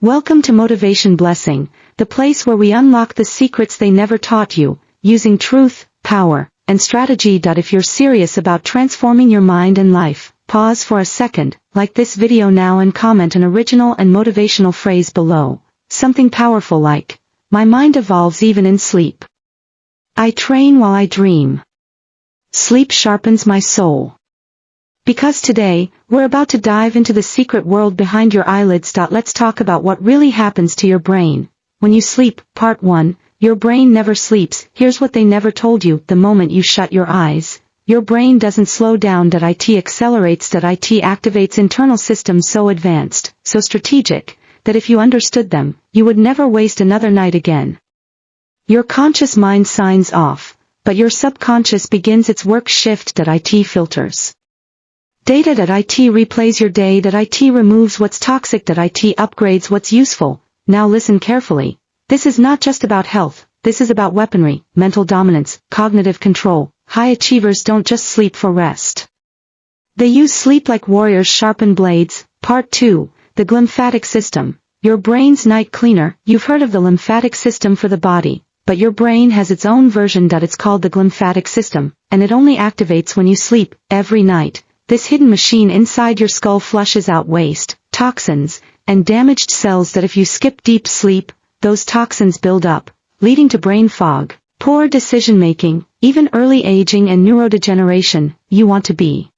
Welcome to Motivation Blessing, the place where we unlock the secrets they never taught you, using truth, power, and strategy. If you're serious about transforming your mind and life, pause for a second, like this video now and comment an original and motivational phrase below. Something powerful like, "My mind evolves even in sleep. I train while I dream. Sleep sharpens my soul." Because today, we're about to dive into the secret world behind your eyelids. Let's talk about what really happens to your brain when you sleep. Part 1. Your brain never sleeps. Here's what they never told you. The moment you shut your eyes, your brain doesn't slow down. It accelerates. It activates internal systems so advanced, so strategic, that if you understood them, you would never waste another night again. Your conscious mind signs off, but your subconscious begins its work. Shift. It filters data. It replays your day. It removes what's toxic. It upgrades what's useful. Now listen carefully. This is not just about health. This is about weaponry, mental dominance, cognitive control. High achievers don't just sleep for rest. They use sleep like warriors sharpen blades. Part 2. The glymphatic system. Your brain's night cleaner. You've heard of the lymphatic system for the body, but your brain has its own version. It's called the glymphatic system, and it only activates when you sleep. Every night, this hidden machine inside your skull flushes out waste, toxins, and damaged cells. If you skip deep sleep, those toxins build up, leading to brain fog, poor decision-making, even early aging and neurodegeneration. You want to be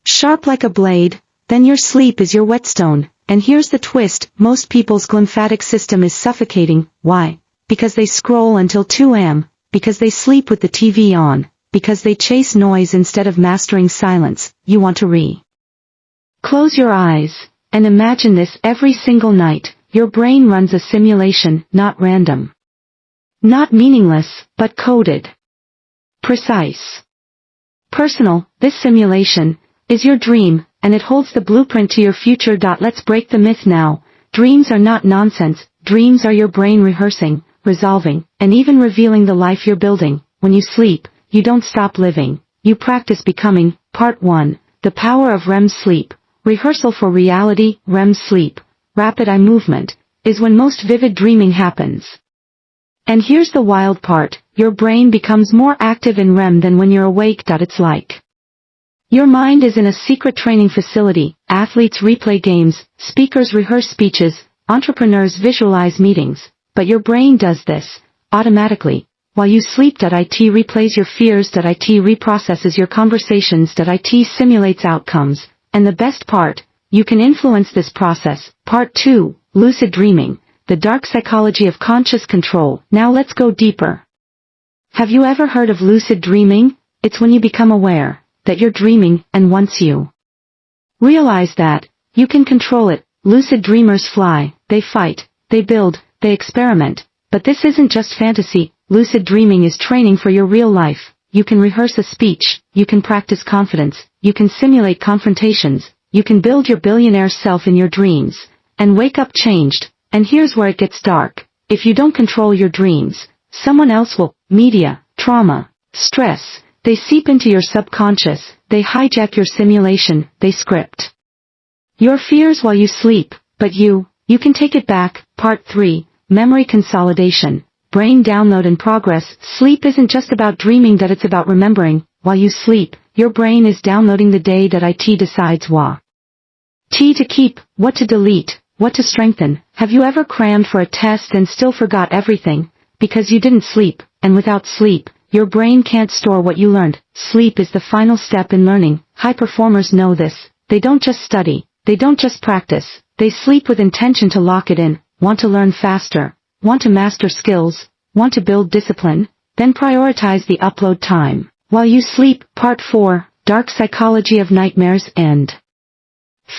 sharp like a blade, then your sleep is your whetstone. And here's the twist, most people's glymphatic system is suffocating. Why? Because they scroll until 2 a.m., because they sleep with the TV on, because they chase noise instead of mastering silence. You want to close your eyes, and imagine this. Every single night, your brain runs a simulation, not random, not meaningless, but coded, precise, personal. This simulation is your dream, and it holds the blueprint to your future. Let's break the myth now. Dreams are not nonsense. Dreams are your brain rehearsing, resolving, and even revealing the life you're building. When you sleep, you don't stop living, you practice becoming. Part 1. The power of REM sleep. Rehearsal for reality. REM sleep, rapid eye movement, is when most vivid dreaming happens. And here's the wild part, your brain becomes more active in REM than when you're awake. It's like your mind is in a secret training facility. Athletes replay games, speakers rehearse speeches, entrepreneurs visualize meetings, but your brain does this automatically. While you sleep. It replays your fears. It reprocesses your conversations. It simulates outcomes. And the best part, you can influence this process. Part 2. Lucid dreaming, the dark psychology of conscious control. Now let's go deeper. Have you ever heard of lucid dreaming? It's when you become aware that you're dreaming, and once you realize that, you can control it. Lucid dreamers fly, they fight, they build, they experiment. But this isn't just fantasy. Lucid dreaming is training for your real life. You can rehearse a speech, you can practice confidence, you can simulate confrontations, you can build your billionaire self in your dreams, and wake up changed. And here's where it gets dark. If you don't control your dreams, someone else will. Media, trauma, stress, they seep into your subconscious, they hijack your simulation, they script your fears while you sleep, but you can take it back. Part 3. Memory consolidation, brain download and progress. Sleep isn't just about dreaming. It's about remembering. While you sleep, your brain is downloading the day. It decides what to keep, what to delete, what to strengthen. Have you ever crammed for a test and still forgot everything? Because you didn't sleep, and without sleep, your brain can't store what you learned. Sleep is the final step in learning. High performers know this. They don't just study, they don't just practice, they sleep with intention to lock it in. Want to learn faster? Want to master skills? Want to build discipline? Then prioritize the upload time while you sleep. Part 4. Dark psychology of nightmares and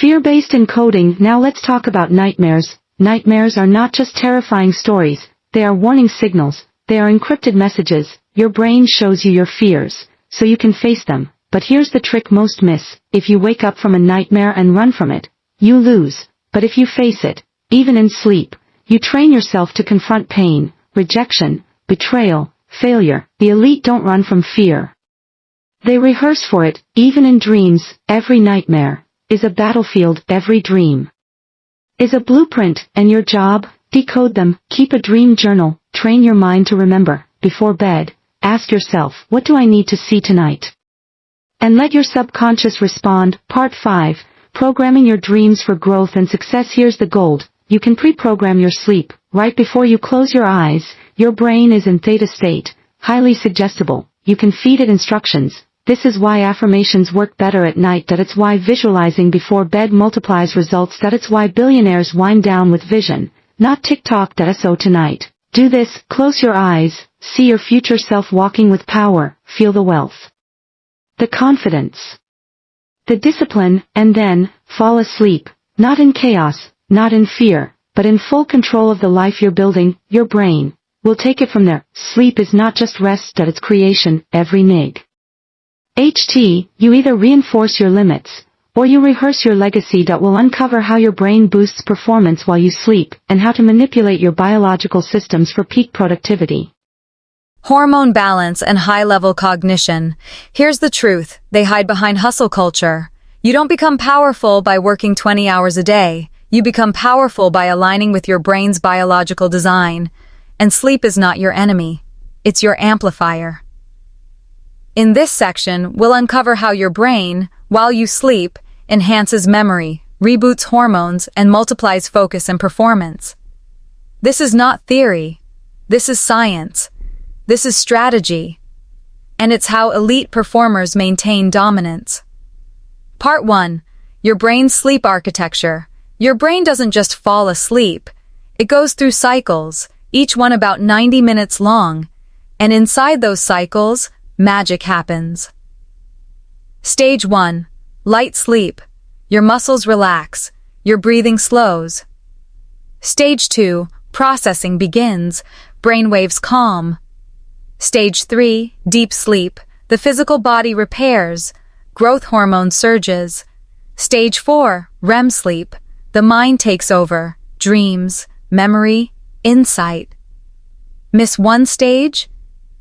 fear-based encoding. Now let's talk about nightmares. Nightmares are not just terrifying stories, they are warning signals, they are encrypted messages. Your brain shows you your fears, so you can face them. But here's the trick most miss. If you wake up from a nightmare and run from it, you lose. But if you face it, even in sleep, you train yourself to confront pain, rejection, betrayal, failure. The elite don't run from fear. They rehearse for it. Even in dreams, every nightmare is a battlefield. Every dream is a blueprint, and your job, decode them. Keep a dream journal, train your mind to remember. Before bed, ask yourself, what do I need to see tonight? And let your subconscious respond. Part 5. Programming your dreams for growth and success. Here's the gold. You can pre-program your sleep. Right before you close your eyes, your brain is in theta state, highly suggestible. You can feed it instructions. This is why affirmations work better at night. That it's why visualizing before bed multiplies results. That it's why billionaires wind down with vision, not TikTok. So tonight, do this. Close your eyes, see your future self walking with power, feel the wealth, the confidence, the discipline, and then, fall asleep, not in chaos, not in fear, but in full control of the life you're building. Your brain will take it from there. Sleep is not just rest, it's creation. Every nig. You either reinforce your limits, or you rehearse your legacy. Will uncover how your brain boosts performance while you sleep, and how to manipulate your biological systems for peak productivity. Hormone balance and high-level cognition. Here's the truth, they hide behind hustle culture. You don't become powerful by working 20 hours a day. You become powerful by aligning with your brain's biological design. And sleep is not your enemy. It's your amplifier. In this section, we'll uncover how your brain, while you sleep, enhances memory, reboots hormones, and multiplies focus and performance. This is not theory. This is science. This is strategy. And it's how elite performers maintain dominance. Part 1. Your brain's sleep architecture. Your brain doesn't just fall asleep. It goes through cycles, each one about 90 minutes long. And inside those cycles, magic happens. Stage 1. Light sleep. Your muscles relax. Your breathing slows. Stage 2. Processing begins. Brainwaves calm. Stage 3. Deep sleep. The physical body repairs. Growth hormone surges. Stage 4. REM sleep. The mind takes over. Dreams, memory, insight. Miss one stage?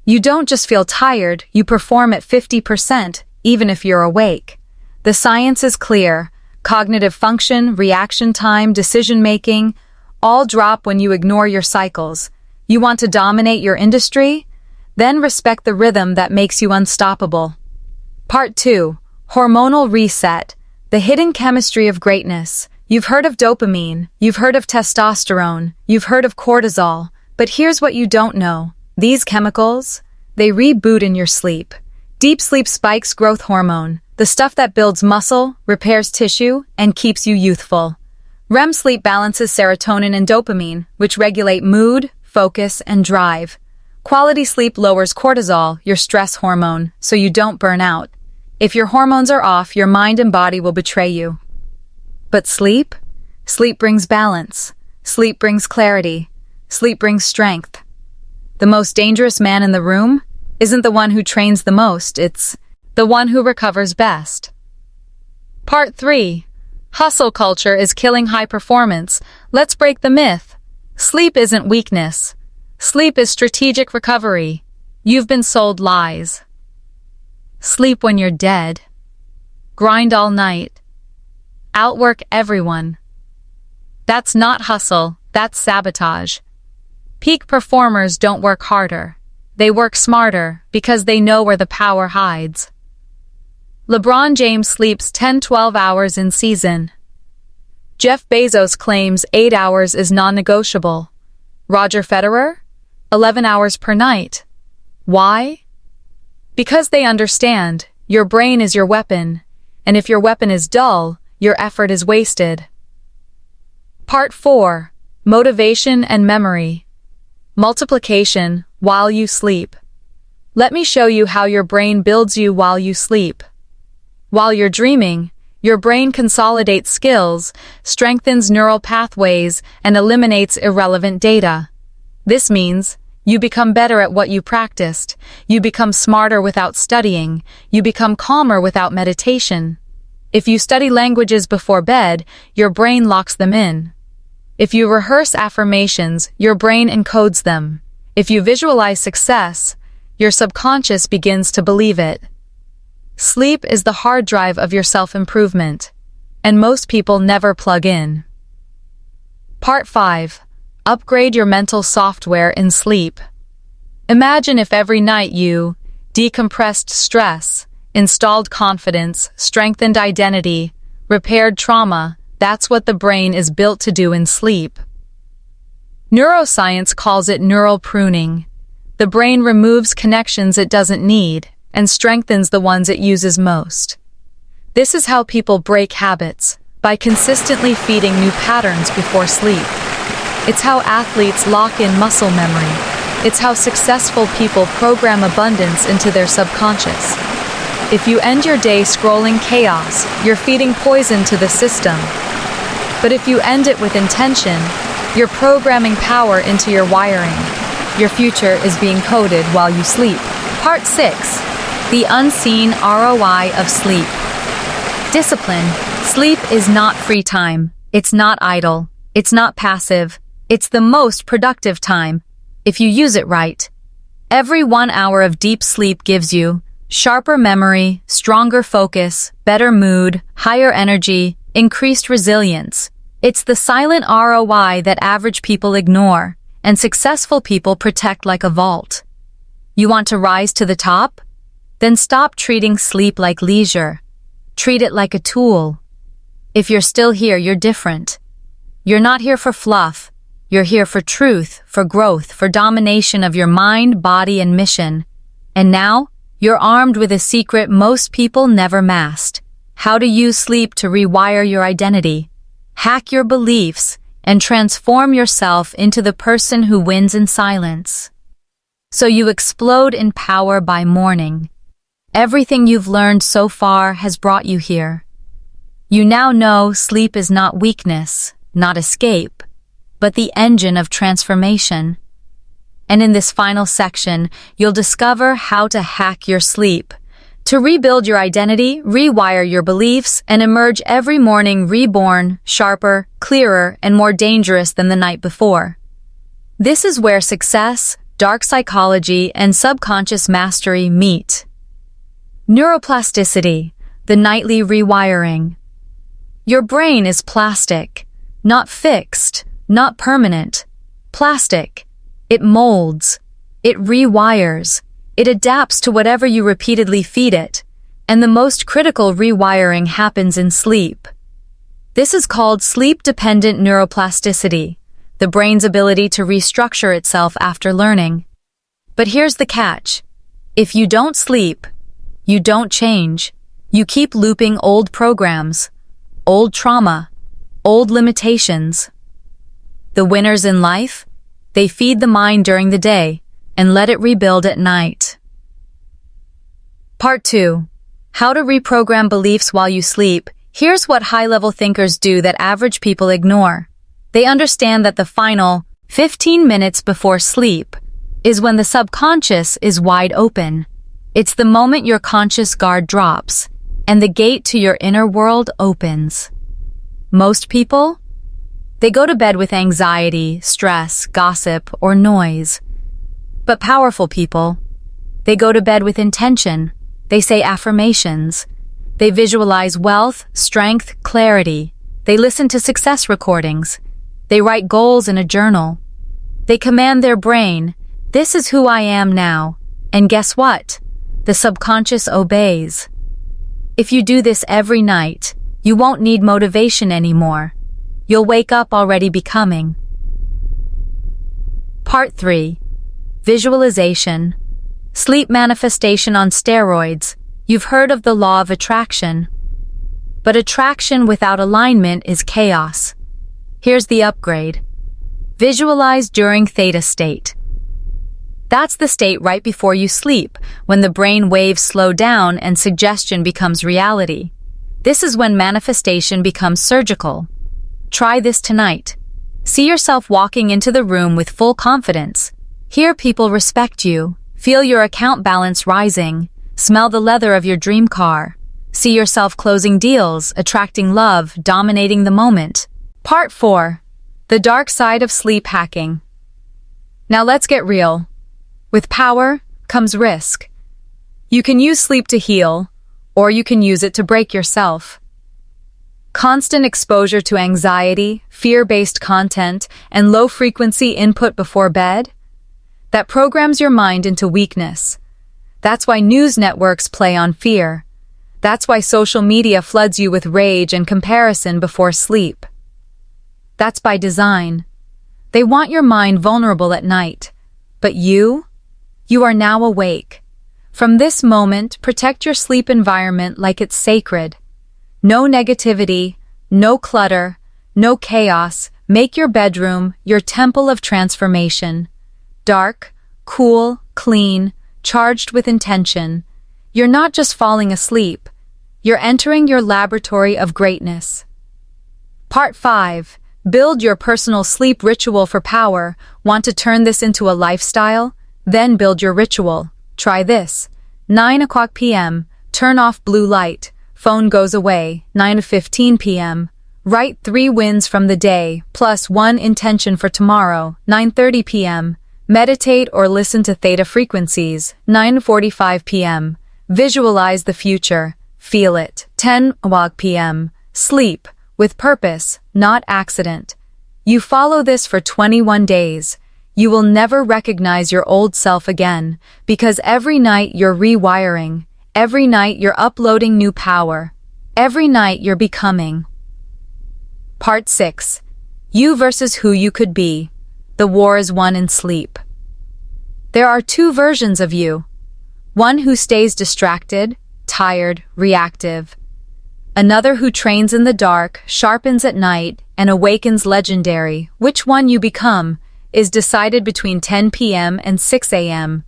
You don't just feel tired, you perform at 50%, even if you're awake. The science is clear. Cognitive function, reaction time, decision-making, all drop when you ignore your cycles. You want to dominate your industry? Then respect the rhythm that makes you unstoppable. Part 2. Hormonal reset. The hidden chemistry of greatness. You've heard of dopamine, you've heard of testosterone, you've heard of cortisol, but here's what you don't know. These chemicals, they reboot in your sleep. Deep sleep spikes growth hormone, the stuff that builds muscle, repairs tissue, and keeps you youthful. REM sleep balances serotonin and dopamine, which regulate mood, focus, and drive. Quality sleep lowers cortisol, your stress hormone, so you don't burn out. If your hormones are off, your mind and body will betray you. But sleep? Sleep brings balance. Sleep brings clarity. Sleep brings strength. The most dangerous man in the room isn't the one who trains the most, it's the one who recovers best. Part 3. Hustle culture is killing high performance. Let's break the myth. Sleep isn't weakness. Sleep is strategic recovery. You've been sold lies. Sleep when you're dead. Grind all night. Outwork everyone. That's not hustle, that's sabotage. Peak performers don't work harder. They work smarter because they know where the power hides. LeBron James sleeps 10-12 hours in season. Jeff Bezos claims 8 hours is non-negotiable. Roger Federer? 11 hours per night. Why? Because they understand, your brain is your weapon, and if your weapon is dull, your effort is wasted. Part 4. Motivation and memory. Multiplication while you sleep. Let me show you how your brain builds you while you sleep. While you're dreaming, your brain consolidates skills, strengthens neural pathways, and eliminates irrelevant data. This means you become better at what you practiced, you become smarter without studying, you become calmer without meditation. If you study languages before bed, your brain locks them in. If you rehearse affirmations, your brain encodes them. If you visualize success, your subconscious begins to believe it. Sleep is the hard drive of your self-improvement, and most people never plug in. Part 5. Upgrade your mental software in sleep. Imagine if every night you decompressed stress, installed confidence, strengthened identity, repaired trauma. That's what the brain is built to do in sleep. Neuroscience calls it neural pruning. The brain removes connections it doesn't need and strengthens the ones it uses most. This is how people break habits, by consistently feeding new patterns before sleep. It's how athletes lock in muscle memory. It's how successful people program abundance into their subconscious. If you end your day scrolling chaos, you're feeding poison to the system. But if you end it with intention, you're programming power into your wiring. Your future is being coded while you sleep. Part 6. The unseen ROI of sleep. Discipline. Sleep is not free time. It's not idle. It's not passive. It's the most productive time, if you use it right. Every 1 hour of deep sleep gives you sharper memory, stronger focus, better mood, higher energy, increased resilience. It's the silent ROI that average people ignore, and successful people protect like a vault. You want to rise to the top? Then stop treating sleep like leisure. Treat it like a tool. If you're still here, you're different. You're not here for fluff. You're here for truth, for growth, for domination of your mind, body, and mission. And now, you're armed with a secret most people never mastered: how to use sleep to rewire your identity, hack your beliefs, and transform yourself into the person who wins in silence. So you explode in power by morning. Everything you've learned so far has brought you here. You now know sleep is not weakness, not escape, but the engine of transformation. And in this final section, you'll discover how to hack your sleep, to rebuild your identity, rewire your beliefs, and emerge every morning reborn, sharper, clearer, and more dangerous than the night before. This is where success, dark psychology, and subconscious mastery meet. Neuroplasticity, the nightly rewiring. Your brain is plastic, not fixed, not permanent. Plastic. It molds. It rewires. It adapts to whatever you repeatedly feed it. And the most critical rewiring happens in sleep. This is called sleep-dependent neuroplasticity, the brain's ability to restructure itself after learning. But here's the catch. If you don't sleep, you don't change. You keep looping old programs, old trauma, old limitations. The winners in life, they feed the mind during the day and let it rebuild at night. Part 2. How to reprogram beliefs while you sleep. Here's what high-level thinkers do that average people ignore. They understand that the final 15 minutes before sleep is when the subconscious is wide open. It's the moment your conscious guard drops and the gate to your inner world opens. Most people, they go to bed with anxiety, stress, gossip, or noise. But powerful people, they go to bed with intention. They say affirmations. They visualize wealth, strength, clarity. They listen to success recordings. They write goals in a journal. They command their brain, "This is who I am now." And guess what? The subconscious obeys. If you do this every night, you won't need motivation anymore. You'll wake up already becoming. Part 3. Visualization. Sleep manifestation on steroids. You've heard of the law of attraction. But attraction without alignment is chaos. Here's the upgrade. Visualize during theta state. That's the state right before you sleep, when the brain waves slow down and suggestion becomes reality. This is when manifestation becomes surgical. Try this tonight. See yourself walking into the room with full confidence. Hear people respect you. Feel your account balance rising. Smell the leather of your dream car. See yourself closing deals, attracting love, dominating the moment. Part 4. The dark side of sleep hacking. Now let's get real. With power comes risk. You can use sleep to heal, or you can use it to break yourself. Constant exposure to anxiety, fear-based content, and low-frequency input before bed? That programs your mind into weakness. That's why news networks play on fear. That's why social media floods you with rage and comparison before sleep. That's by design. They want your mind vulnerable at night. But you are now awake. From this moment, protect your sleep environment like it's sacred. No negativity, no clutter, no chaos. Make your bedroom your temple of transformation. Dark, cool, clean, charged with intention. You're not just falling asleep. You're entering your laboratory of greatness. Part 5. Build your personal sleep ritual for power. Want to turn this into a lifestyle? Then build your ritual. Try this. 9:00 p.m. Turn off blue light. Phone goes away. 9:15 p.m. Write 3 wins from the day, plus 1 intention for tomorrow. 9:30 p.m. Meditate or listen to theta frequencies. 9:45 p.m. Visualize the future. Feel it. 10:00 p.m. Sleep with purpose, not accident. You follow this for 21 days. You will never recognize your old self again, because every night you're rewiring. Every night you're uploading new power. Every night you're becoming. Part 6. You versus who you could be. The war is won in sleep. There are 2 versions of you. One who stays distracted, tired, reactive. Another who trains in the dark, sharpens at night, and awakens legendary. Which one you become is decided between 10 p.m. and 6 a.m.